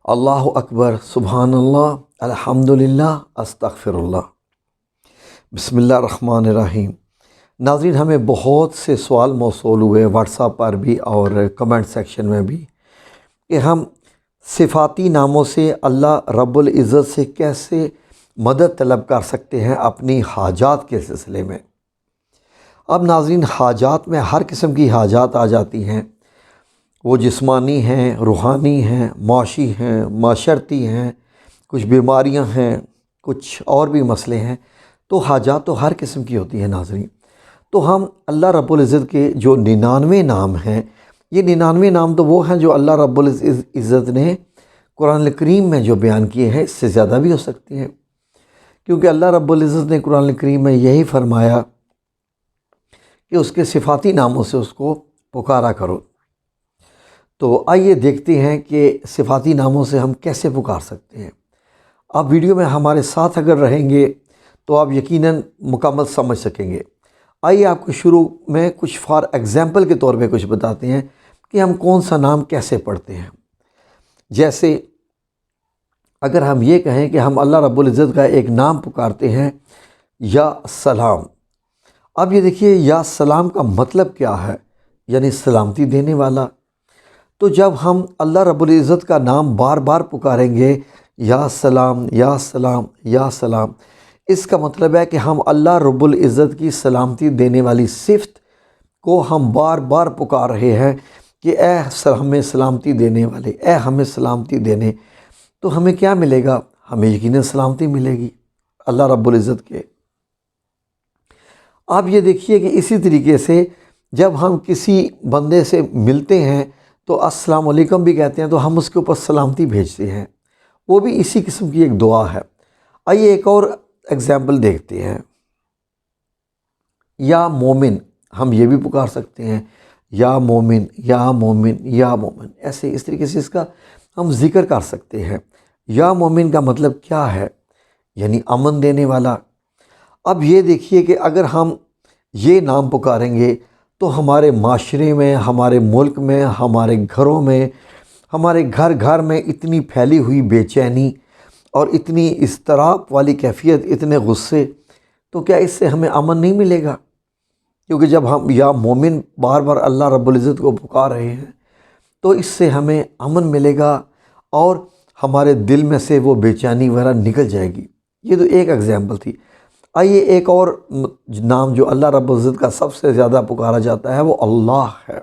اللہ اکبر، سبحان اللہ، الحمدللہ، استغفراللہ۔ بسم اللہ الرحمن الرحیم۔ ناظرین، ہمیں بہت سے سوال موصول ہوئے واٹس ایپ پر بھی اور کمنٹ سیکشن میں بھی کہ ہم صفاتی ناموں سے اللہ رب العزت سے کیسے مدد طلب کر سکتے ہیں اپنی حاجات کے سلسلے میں۔ اب ناظرین، حاجات میں ہر قسم کی حاجات آ جاتی ہیں، وہ جسمانی ہیں، روحانی ہیں، معاشی ہیں، معاشرتی ہیں، کچھ بیماریاں ہیں، کچھ اور بھی مسئلے ہیں۔ تو حاجات تو ہر قسم کی ہوتی ہیں ناظرین۔ تو ہم اللہ رب العزت کے جو 99 نام ہیں، یہ 99 نام تو وہ ہیں جو اللہ رب العزت نے قرآن کریم میں جو بیان کیے ہیں، اس سے زیادہ بھی ہو سکتی ہیں، کیونکہ اللہ رب العزت نے قرآن کریم میں یہی فرمایا کہ اس کے صفاتی ناموں سے اس کو پکارا کرو۔ تو آئیے دیکھتے ہیں کہ صفاتی ناموں سے ہم کیسے پکار سکتے ہیں۔ آپ ویڈیو میں ہمارے ساتھ اگر رہیں گے تو آپ یقیناً مکمل سمجھ سکیں گے۔ آئیے آپ کو شروع میں کچھ فار ایگزامپل کے طور پہ کچھ بتاتے ہیں کہ ہم کون سا نام کیسے پڑھتے ہیں۔ جیسے اگر ہم یہ کہیں کہ ہم اللہ رب العزت کا ایک نام پکارتے ہیں، یا سلام۔ اب یہ دیکھیے، یا سلام کا مطلب کیا ہے؟ یعنی سلامتی دینے والا۔ تو جب ہم اللہ رب العزت کا نام بار بار پکاریں گے، یا سلام، یا سلام، یا سلام، اس کا مطلب ہے کہ ہم اللہ رب العزت کی سلامتی دینے والی صفت کو ہم بار بار پکار رہے ہیں کہ اے ہمیں سلامتی دینے والے، اے ہمیں سلامتی دینے۔ تو ہمیں کیا ملے گا؟ ہمیں یقیناً سلامتی ملے گی اللہ رب العزت کے۔ آپ یہ دیکھیے کہ اسی طریقے سے جب ہم کسی بندے سے ملتے ہیں تو السلام علیکم بھی کہتے ہیں، تو ہم اس کے اوپر سلامتی بھیجتے ہیں، وہ بھی اسی قسم کی ایک دعا ہے۔ آئیے ایک اور ایگزامپل دیکھتے ہیں۔ یا مومن، ہم یہ بھی پکار سکتے ہیں، یا مومن، یا مومن، یا مومن، ایسے اس طریقے سے اس کا ہم ذکر کر سکتے ہیں۔ یا مومن کا مطلب کیا ہے؟ یعنی امن دینے والا۔ اب یہ دیکھیے کہ اگر ہم یہ نام پکاریں گے تو ہمارے معاشرے میں، ہمارے ملک میں، ہمارے گھروں میں، ہمارے گھر گھر میں اتنی پھیلی ہوئی بے چینی اور اتنی اضطراب والی کیفیت، اتنے غصے، تو کیا اس سے ہمیں امن نہیں ملے گا؟ کیونکہ جب ہم یا مومن بار بار اللہ رب العزت کو پکار رہے ہیں تو اس سے ہمیں امن ملے گا اور ہمارے دل میں سے وہ بے چینی وغیرہ نکل جائے گی۔ یہ تو ایک ایگزامپل تھی۔ آئیے ایک اور نام جو اللہ رب العزت کا سب سے زیادہ پکارا جاتا ہے، وہ اللہ ہے۔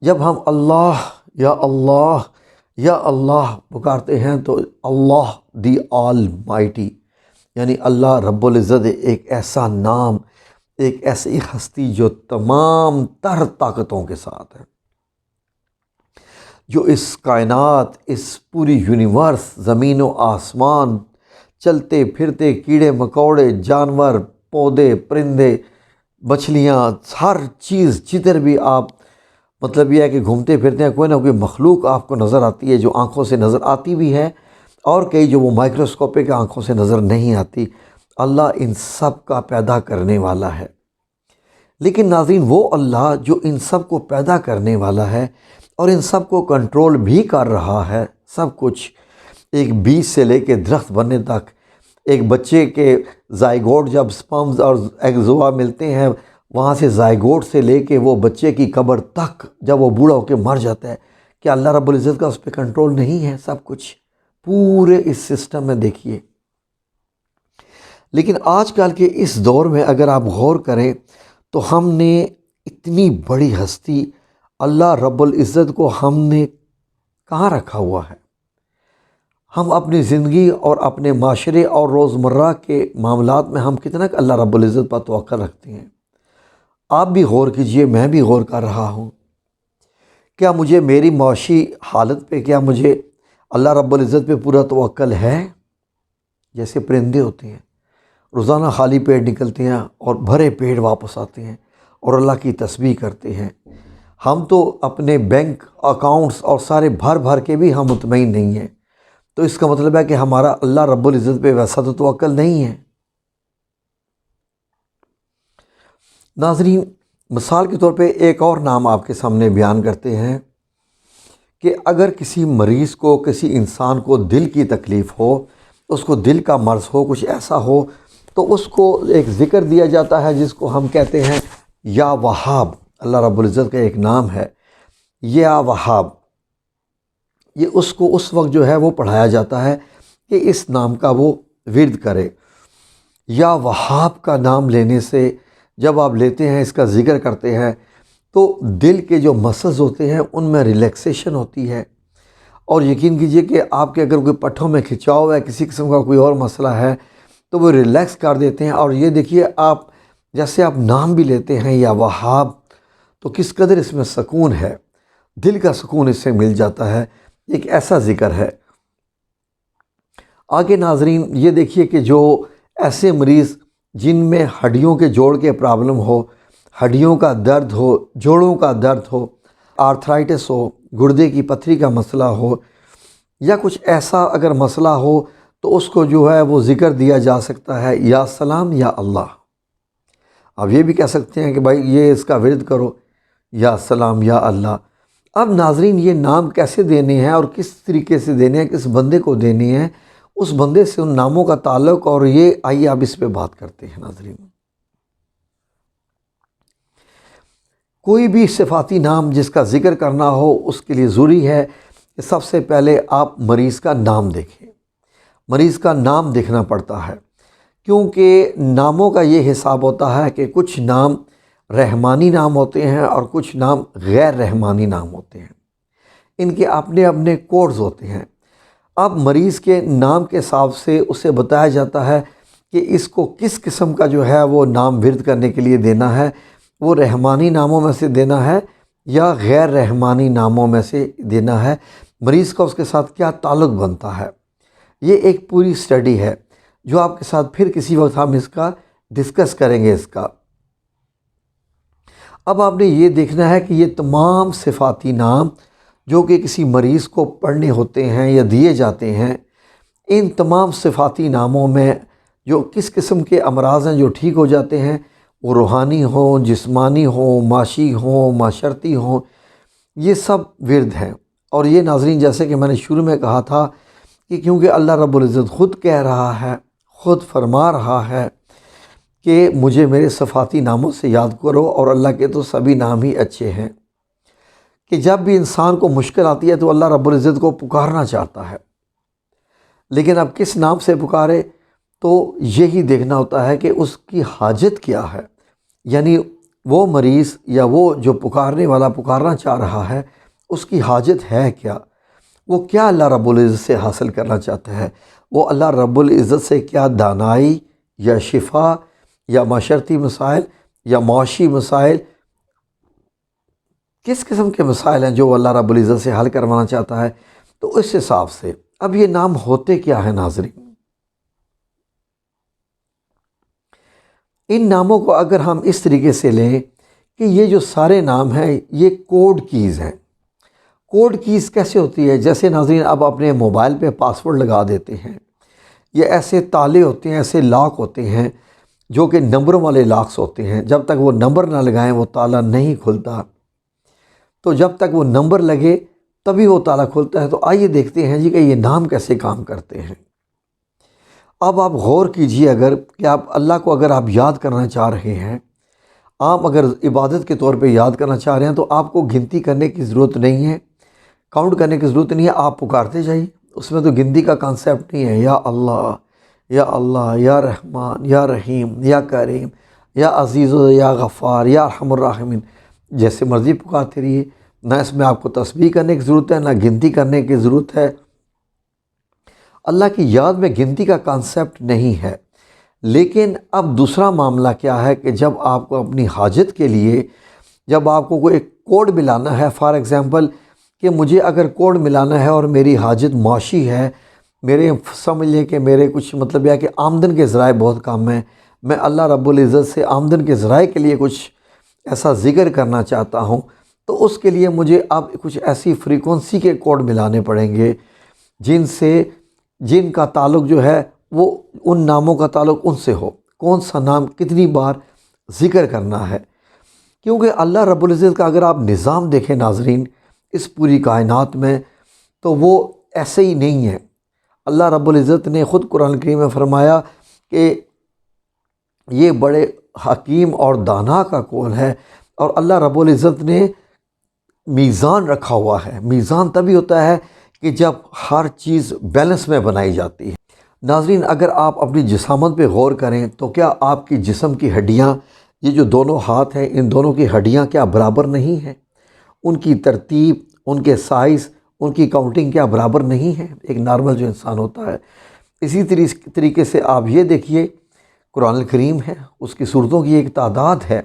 جب ہم اللہ یا اللہ یا اللہ پکارتے ہیں تو اللہ دی آل مائٹی، یعنی اللہ رب العزت ایک ایسا نام، ایک ایسی ہستی جو تمام تر طاقتوں کے ساتھ ہے، جو اس کائنات، اس پوری یونیورس، زمین و آسمان، چلتے پھرتے کیڑے مکوڑے، جانور، پودے، پرندے، مچھلیاں، ہر چیز جدھر بھی آپ، مطلب یہ ہے کہ گھومتے پھرتے ہیں، کوئی نہ کوئی مخلوق آپ کو نظر آتی ہے جو آنکھوں سے نظر آتی بھی ہے، اور کئی جو وہ مائکروسکوپک آنکھوں سے نظر نہیں آتی۔ اللہ ان سب کا پیدا کرنے والا ہے۔ لیکن ناظرین، وہ اللہ جو ان سب کو پیدا کرنے والا ہے اور ان سب کو کنٹرول بھی کر رہا ہے، سب کچھ، ایک بیج سے لے کے درخت بننے تک، ایک بچے کے زائگوٹ جب سپرمز اور ایگزوا ملتے ہیں، وہاں سے زائگوٹ سے لے کے وہ بچے کی قبر تک جب وہ بوڑھا ہو کے مر جاتا ہے، کہ اللہ رب العزت کا اس پہ کنٹرول نہیں ہے؟ سب کچھ پورے اس سسٹم میں دیکھیے۔ لیکن آج کل کے اس دور میں اگر آپ غور کریں تو ہم نے اتنی بڑی ہستی اللہ رب العزت کو ہم نے کہاں رکھا ہوا ہے؟ ہم اپنی زندگی اور اپنے معاشرے اور روزمرہ کے معاملات میں ہم کتنا اللہ رب العزت پر توقع رکھتے ہیں؟ آپ بھی غور کیجئے، میں بھی غور کر رہا ہوں۔ کیا مجھے میری معاشی حالت پہ، کیا مجھے اللہ رب العزت پہ پورا توکل ہے؟ جیسے پرندے ہوتے ہیں، روزانہ خالی پیٹ نکلتے ہیں اور بھرے پیٹ واپس آتے ہیں اور اللہ کی تسبیح کرتے ہیں۔ ہم تو اپنے بینک اکاؤنٹس اور سارے بھر بھر کے بھی ہم مطمئن نہیں ہیں، تو اس کا مطلب ہے کہ ہمارا اللہ رب العزت پہ ویسا تو توکل نہیں ہے۔ ناظرین، مثال کے طور پہ ایک اور نام آپ کے سامنے بیان کرتے ہیں کہ اگر کسی مریض کو، کسی انسان کو دل کی تکلیف ہو، اس کو دل کا مرض ہو، کچھ ایسا ہو، تو اس کو ایک ذکر دیا جاتا ہے جس کو ہم کہتے ہیں یا وہاب۔ اللہ رب العزت کا ایک نام ہے یا وہاب۔ یہ اس کو اس وقت جو ہے وہ پڑھایا جاتا ہے کہ اس نام کا وہ ورد کرے۔ یا وہاب کا نام لینے سے جب آپ لیتے ہیں، اس کا ذکر کرتے ہیں، تو دل کے جو مسلز ہوتے ہیں ان میں ریلیکسیشن ہوتی ہے۔ اور یقین کیجئے کہ آپ کے اگر کوئی پٹھوں میں کھچاؤ ہے، کسی قسم کا کوئی اور مسئلہ ہے، تو وہ ریلیکس کر دیتے ہیں۔ اور یہ دیکھیے، آپ جیسے آپ نام بھی لیتے ہیں یا وہاب، تو کس قدر اس میں سکون ہے، دل کا سکون اس سے مل جاتا ہے۔ ایک ایسا ذکر ہے۔ آگے ناظرین یہ دیکھیے کہ جو ایسے مریض جن میں ہڈیوں کے جوڑ کے پرابلم ہو، ہڈیوں کا درد ہو، جوڑوں کا درد ہو، آرتھرائٹس ہو، گردے کی پتھری کا مسئلہ ہو، یا کچھ ایسا اگر مسئلہ ہو، تو اس کو جو ہے وہ ذکر دیا جا سکتا ہے یا سلام یا اللہ۔ اب یہ بھی کہہ سکتے ہیں کہ بھائی یہ اس کا ورد کرو، یا سلام یا اللہ۔ اب ناظرین یہ نام کیسے دینے ہیں اور کس طریقے سے دینے ہیں، کس بندے کو دینے ہیں، اس بندے سے ان ناموں کا تعلق، اور یہ آئیے اب اس پہ بات کرتے ہیں ناظرین۔ کوئی بھی صفاتی نام جس کا ذکر کرنا ہو، اس کے لیے ضروری ہے کہ سب سے پہلے آپ مریض کا نام دیکھیں۔ مریض کا نام دیکھنا پڑتا ہے، کیونکہ ناموں کا یہ حساب ہوتا ہے کہ کچھ نام رحمانی نام ہوتے ہیں اور کچھ نام غیر رحمانی نام ہوتے ہیں۔ ان کے اپنے اپنے کوڈز ہوتے ہیں۔ اب مریض کے نام کے حساب سے اسے بتایا جاتا ہے کہ اس کو کس قسم کا جو ہے وہ نام ورد کرنے کے لیے دینا ہے، وہ رحمانی ناموں میں سے دینا ہے یا غیر رحمانی ناموں میں سے دینا ہے، مریض کا اس کے ساتھ کیا تعلق بنتا ہے۔ یہ ایک پوری سٹڈی ہے جو آپ کے ساتھ پھر کسی وقت ہم اس کا ڈسکس کریں گے اس کا۔ اب آپ نے یہ دیکھنا ہے کہ یہ تمام صفاتی نام جو کہ کسی مریض کو پڑھنے ہوتے ہیں یا دیے جاتے ہیں، ان تمام صفاتی ناموں میں جو کس قسم کے امراض ہیں جو ٹھیک ہو جاتے ہیں، وہ روحانی ہوں، جسمانی ہوں، معاشی ہوں، معاشرتی ہوں، یہ سب ورد ہیں۔ اور یہ ناظرین جیسے کہ میں نے شروع میں کہا تھا کہ کیونکہ اللہ رب العزت خود کہہ رہا ہے، خود فرما رہا ہے کہ مجھے میرے صفاتی ناموں سے یاد کرو، اور اللہ کے تو سبھی نام ہی اچھے ہیں، کہ جب بھی انسان کو مشکل آتی ہے تو اللہ رب العزت کو پکارنا چاہتا ہے، لیکن اب کس نام سے پکارے، تو یہی دیکھنا ہوتا ہے کہ اس کی حاجت کیا ہے، یعنی وہ مریض یا وہ جو پکارنے والا پکارنا چاہ رہا ہے، اس کی حاجت ہے کیا، وہ کیا اللہ رب العزت سے حاصل کرنا چاہتا ہے، وہ اللہ رب العزت سے کیا دانائی یا شفا یا معاشرتی مسائل یا معاشی مسائل، کس قسم کے مسائل ہیں جو اللہ رب العزت سے حل کروانا چاہتا ہے، تو اس حساب سے اب یہ نام ہوتے کیا ہیں ناظرین۔ ان ناموں کو اگر ہم اس طریقے سے لیں کہ یہ جو سارے نام ہیں یہ کوڈ کیز ہیں۔ کوڈ کیز کیسے ہوتی ہے؟ جیسے ناظرین اب اپنے موبائل پہ پاسورڈ لگا دیتے ہیں، یہ ایسے تالے ہوتے ہیں، ایسے لاک ہوتے ہیں جو کہ نمبروں والے لاکس ہوتے ہیں، جب تک وہ نمبر نہ لگائیں وہ تالا نہیں کھلتا، تو جب تک وہ نمبر لگے تبھی وہ تالا کھلتا ہے۔ تو آئیے دیکھتے ہیں جی کہ یہ نام کیسے کام کرتے ہیں۔ اب آپ غور کیجئے، اگر کہ آپ اللہ کو اگر آپ یاد کرنا چاہ رہے ہیں، آپ اگر عبادت کے طور پہ یاد کرنا چاہ رہے ہیں، تو آپ کو گنتی کرنے کی ضرورت نہیں ہے، کاؤنٹ کرنے کی ضرورت نہیں ہے، آپ پکارتے جائیے، اس میں تو گنتی کا کانسیپٹ نہیں ہے۔ یا اللہ، یا اللہ، یا رحمان، یا رحیم، یا کریم، یا عزیز، یا غفار، یا ارحم الراحمین، جیسے مرضی پکارتے رہیے، نہ اس میں آپ کو تسبیح کرنے کی ضرورت ہے، نہ گنتی کرنے کی ضرورت ہے۔ اللہ کی یاد میں گنتی کا کانسیپٹ نہیں ہے۔ لیکن اب دوسرا معاملہ کیا ہے کہ جب آپ کو اپنی حاجت کے لیے، جب آپ کو کوئی ایک کوڈ ملانا ہے، فار ایگزامپل کہ مجھے اگر کوڈ ملانا ہے اور میری حاجت معاشی ہے، میرے سمجھ لیں کہ میرے کچھ مطلب یہ کہ آمدن کے ذرائع بہت کم ہیں، میں اللہ رب العزت سے آمدن کے ذرائع کے لیے کچھ ایسا ذکر کرنا چاہتا ہوں، تو اس کے لیے مجھے اب کچھ ایسی فریکوینسی کے کوڈ ملانے پڑیں گے جن کا تعلق جو ہے وہ ان ناموں کا تعلق ان سے ہو، کون سا نام کتنی بار ذکر کرنا ہے۔ کیونکہ اللہ رب العزت کا اگر آپ نظام دیکھیں ناظرین، اس پوری کائنات میں، تو وہ ایسے ہی نہیں ہے۔ اللہ رب العزت نے خود قرآن کریم میں فرمایا کہ یہ بڑے حکیم اور دانا کا قول ہے، اور اللہ رب العزت نے میزان رکھا ہوا ہے۔ میزان تبھی ہوتا ہے کہ جب ہر چیز بیلنس میں بنائی جاتی ہے۔ ناظرین، اگر آپ اپنی جسامت پہ غور کریں تو کیا آپ کی جسم کی ہڈیاں، یہ جو دونوں ہاتھ ہیں، ان دونوں کی ہڈیاں کیا برابر نہیں ہیں؟ ان کی ترتیب، ان کے سائز، ان کی کاؤنٹنگ کیا برابر نہیں ہے ایک نارمل جو انسان ہوتا ہے؟ اسی طریقے سے آپ یہ دیکھیے، قرآن الکریم ہے، اس کی صورتوں کی ایک تعداد ہے،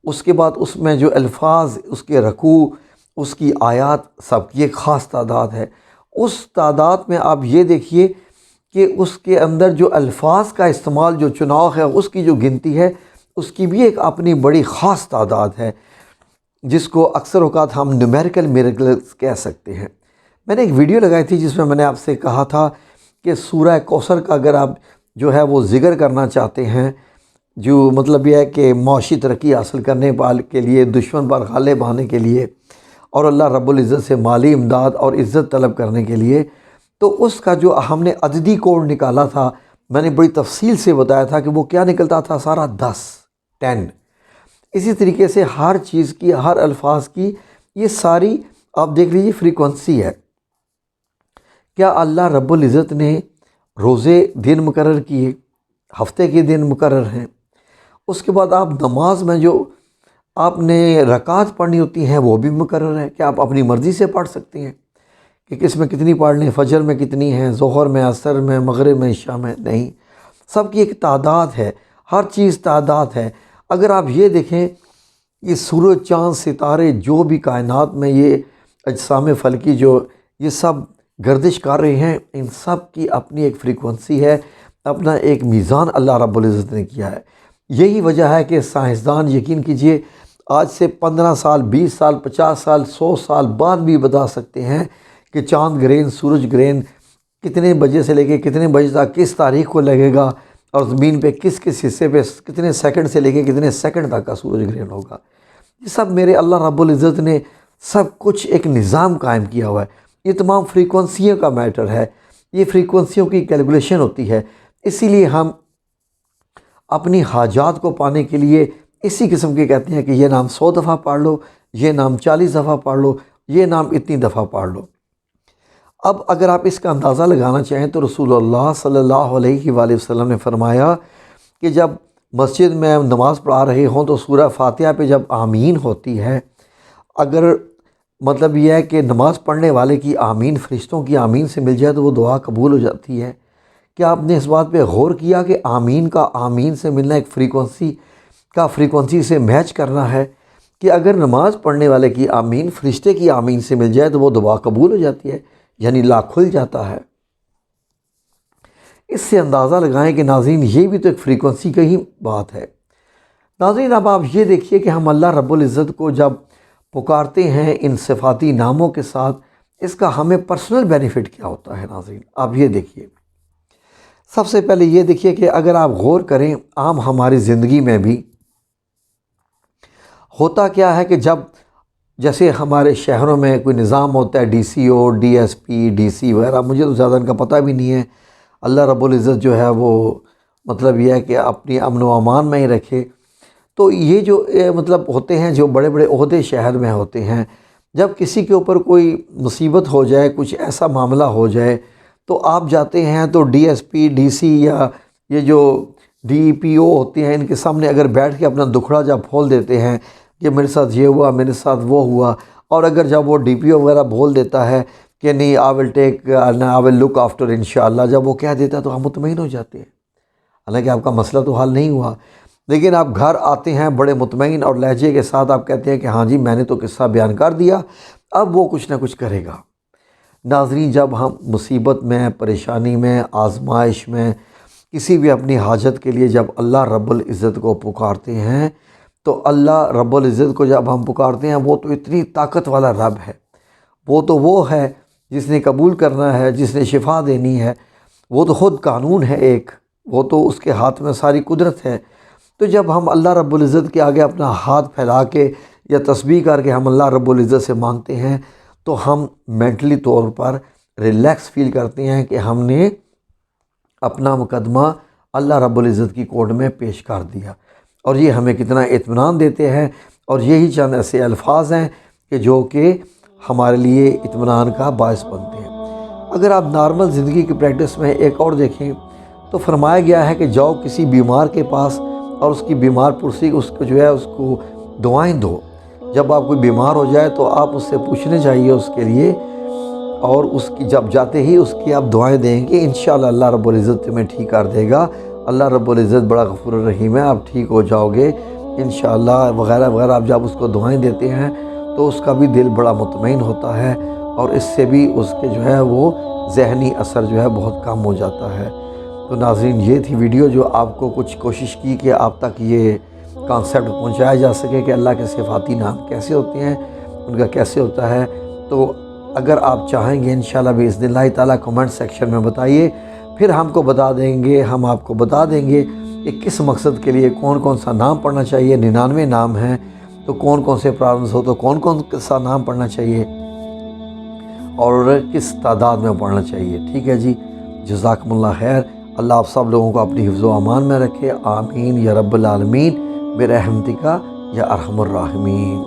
اس کے بعد اس میں جو الفاظ، اس کے رکوع، اس کی آیات، سب کی ایک خاص تعداد ہے۔ اس تعداد میں آپ یہ دیکھیے کہ اس کے اندر جو الفاظ کا استعمال، جو چناؤ ہے، اس کی جو گنتی ہے، اس کی بھی ایک اپنی بڑی خاص تعداد ہے، جس کو اکثر اوقات ہم نیومیریکل میریکلز کہہ سکتے ہیں۔ میں نے ایک ویڈیو لگائی تھی جس میں نے آپ سے کہا تھا کہ سورہ کوثر کا اگر آپ جو ہے وہ ذکر کرنا چاہتے ہیں، جو مطلب یہ ہے کہ معاشی ترقی حاصل کرنے کے لیے، دشمن پر غالب آنے کے لیے، اور اللہ رب العزت سے مالی امداد اور عزت طلب کرنے کے لیے، تو اس کا جو ہم نے عددی کوڈ نکالا تھا، میں نے بڑی تفصیل سے بتایا تھا کہ وہ کیا نکلتا تھا، سارا 10 اسی طریقے سے ہر چیز کی، ہر الفاظ کی، یہ ساری آپ دیکھ لیجیے فریکوینسی ہے۔ کیا اللہ رب العزت نے روزے دن مقرر کیے، ہفتے کے دن مقرر ہیں؟ اس کے بعد آپ نماز میں جو آپ نے رکعت پڑھنی ہوتی ہیں وہ بھی مقرر ہے کہ آپ اپنی مرضی سے پڑھ سکتے ہیں کہ کس میں کتنی پڑھ لیں، فجر میں کتنی ہیں، ظہر میں، عصر میں، مغرب میں، عشاء میں، نہیں، سب کی ایک تعداد ہے، ہر چیز تعداد ہے۔ اگر آپ یہ دیکھیں یہ سورج، چاند، ستارے، جو بھی کائنات میں یہ اجسام فلکی جو یہ سب گردش کر رہے ہیں، ان سب کی اپنی ایک فریکوینسی ہے، اپنا ایک میزان اللہ رب العزت نے کیا ہے۔ یہی وجہ ہے کہ سائنسدان، یقین کیجئے، آج سے 15 سال، 20 سال، 50 سال، 100 سال بعد بھی بتا سکتے ہیں کہ چاند گرہن، سورج گرہن کتنے بجے سے لے کے کتنے بجے تک، کس تاریخ کو لگے گا، اور زمین پہ کس کس حصے پہ کتنے سیکنڈ سے لے کے کتنے سیکنڈ تک کا سورج گرہن ہوگا۔ یہ سب میرے اللہ رب العزت نے سب کچھ ایک نظام قائم کیا ہوا ہے۔ یہ تمام فریکوینسیوں کا میٹر ہے، یہ فریکوینسیوں کی کیلکولیشن ہوتی ہے۔ اسی لیے ہم اپنی حاجات کو پانے کے لیے اسی قسم کے کہتے ہیں کہ یہ نام 100 دفعہ پڑھ لو، یہ نام 40 دفعہ پڑھ لو، یہ نام اتنی دفعہ پڑھ لو۔ اب اگر آپ اس کا اندازہ لگانا چاہیں تو رسول اللہ صلی اللہ علیہ وآلہ وسلم نے فرمایا کہ جب مسجد میں نماز پڑھا رہے ہوں تو سورہ فاتحہ پہ جب آمین ہوتی ہے، اگر مطلب یہ ہے کہ نماز پڑھنے والے کی آمین فرشتوں کی آمین سے مل جائے تو وہ دعا قبول ہو جاتی ہے۔ کیا آپ نے اس بات پہ غور کیا کہ آمین کا آمین سے ملنا ایک فریکوینسی سے میچ کرنا ہے کہ اگر نماز پڑھنے والے کی آمین فرشتے کی آمین سے مل جائے تو وہ دعا قبول ہو جاتی ہے، یعنی لا کھل جاتا ہے۔ اس سے اندازہ لگائیں کہ ناظرین یہ بھی تو ایک فریکوینسی کا ہی بات ہے۔ ناظرین اب آپ یہ دیکھیے کہ ہم اللہ رب العزت کو جب پکارتے ہیں ان صفاتی ناموں کے ساتھ، اس کا ہمیں پرسنل بینیفٹ کیا ہوتا ہے؟ ناظرین آپ یہ دیکھیے، سب سے پہلے یہ دیکھیے کہ اگر آپ غور کریں عام ہماری زندگی میں بھی ہوتا کیا ہے کہ جب جیسے ہمارے شہروں میں کوئی نظام ہوتا ہے، D C O, D S P, D C وغیرہ، مجھے تو زیادہ ان کا پتہ بھی نہیں ہے، اللہ رب العزت جو ہے وہ مطلب یہ ہے کہ اپنی امن و امان میں ہی رکھے۔ تو یہ جو مطلب ہوتے ہیں، جو بڑے بڑے عہدے شہر میں ہوتے ہیں، جب کسی کے اوپر کوئی مصیبت ہو جائے، کچھ ایسا معاملہ ہو جائے، تو آپ جاتے ہیں تو D S P, D C یا یہ جو ڈی پی او ہوتے ہیں، ان کے سامنے اگر بیٹھ کے اپنا دکھڑا جب بول دیتے ہیں کہ میرے ساتھ یہ ہوا، میرے ساتھ وہ ہوا، اور اگر جب وہ ڈی پی او وغیرہ بول دیتا ہے کہ نہیں I will look after انشاءاللہ، جب وہ کہہ دیتا ہے تو ہم مطمئن ہو جاتے ہیں، حالانکہ آپ کا مسئلہ تو حل نہیں ہوا، لیکن آپ گھر آتے ہیں بڑے مطمئن اور لہجے کے ساتھ آپ کہتے ہیں کہ ہاں جی میں نے تو قصہ بیان کر دیا، اب وہ کچھ نہ کچھ کرے گا۔ ناظرین جب ہم مصیبت میں، پریشانی میں، آزمائش میں، کسی بھی اپنی حاجت کے لیے جب اللہ رب العزت کو پکارتے ہیں تو اللہ رب العزت کو جب ہم پکارتے ہیں، وہ تو اتنی طاقت والا رب ہے، وہ ہے جس نے قبول کرنا ہے، جس نے شفا دینی ہے، وہ تو خود قانون ہے ایک، وہ تو اس کے ہاتھ میں ساری قدرت ہے۔ تو جب ہم اللہ رب العزت کے آگے اپنا ہاتھ پھیلا کے یا تسبیح کر کے ہم اللہ رب العزت سے مانگتے ہیں، تو ہم مینٹلی طور پر ریلیکس فیل کرتے ہیں کہ ہم نے اپنا مقدمہ اللہ رب العزت کی کورٹ میں پیش کر دیا، اور یہ ہمیں کتنا اطمینان دیتے ہیں، اور یہی چند ایسے الفاظ ہیں کہ جو کہ ہمارے لیے اطمینان کا باعث بنتے ہیں۔ اگر آپ نارمل زندگی کی پریکٹس میں ایک اور دیکھیں تو فرمایا گیا ہے کہ جاؤ کسی بیمار کے پاس اور اس کی بیمار پرسی اس کو دعائیں دو۔ جب آپ کوئی بیمار ہو جائے تو آپ اس سے پوچھنے چاہیے اس کے لیے، اور اس کی جب جاتے ہی اس کی آپ دعائیں دیں گے، انشاءاللہ اللہ رب العزت تمہیں ٹھیک کر دے گا، اللہ رب العزت بڑا غفور الرحیم ہے، آپ ٹھیک ہو جاؤ گے انشاءاللہ وغیرہ وغیرہ۔ آپ جب اس کو دعائیں دیتے ہیں تو اس کا بھی دل بڑا مطمئن ہوتا ہے، اور اس سے بھی اس کے وہ ذہنی اثر بہت کم ہو جاتا ہے۔ تو ناظرین، یہ تھی ویڈیو جو آپ کو کچھ کوشش کی کہ آپ تک یہ کانسیپٹ پہنچایا جا سکے کہ اللہ کے صفاتی نام کیسے ہوتے ہیں، ان کا کیسے ہوتا ہے۔ تو اگر آپ چاہیں گے انشاءاللہ باذن اللہ تعالیٰ کمنٹ سیکشن میں بتائیے، پھر ہم آپ کو بتا دیں گے کہ کس مقصد کے لیے کون کون سا نام پڑھنا چاہیے۔ 99 نام ہیں، تو کون کون سے پرابلمس ہو تو کون کون سا نام پڑھنا چاہیے اور کس تعداد میں پڑھنا چاہیے۔ ٹھیک ہے جی، جزاکم اللہ خیر۔ اللہ آپ سب لوگوں کو اپنی حفظ و امان میں رکھے، آمین یا رب العالمین برحمتک یا ارحم الراحمین۔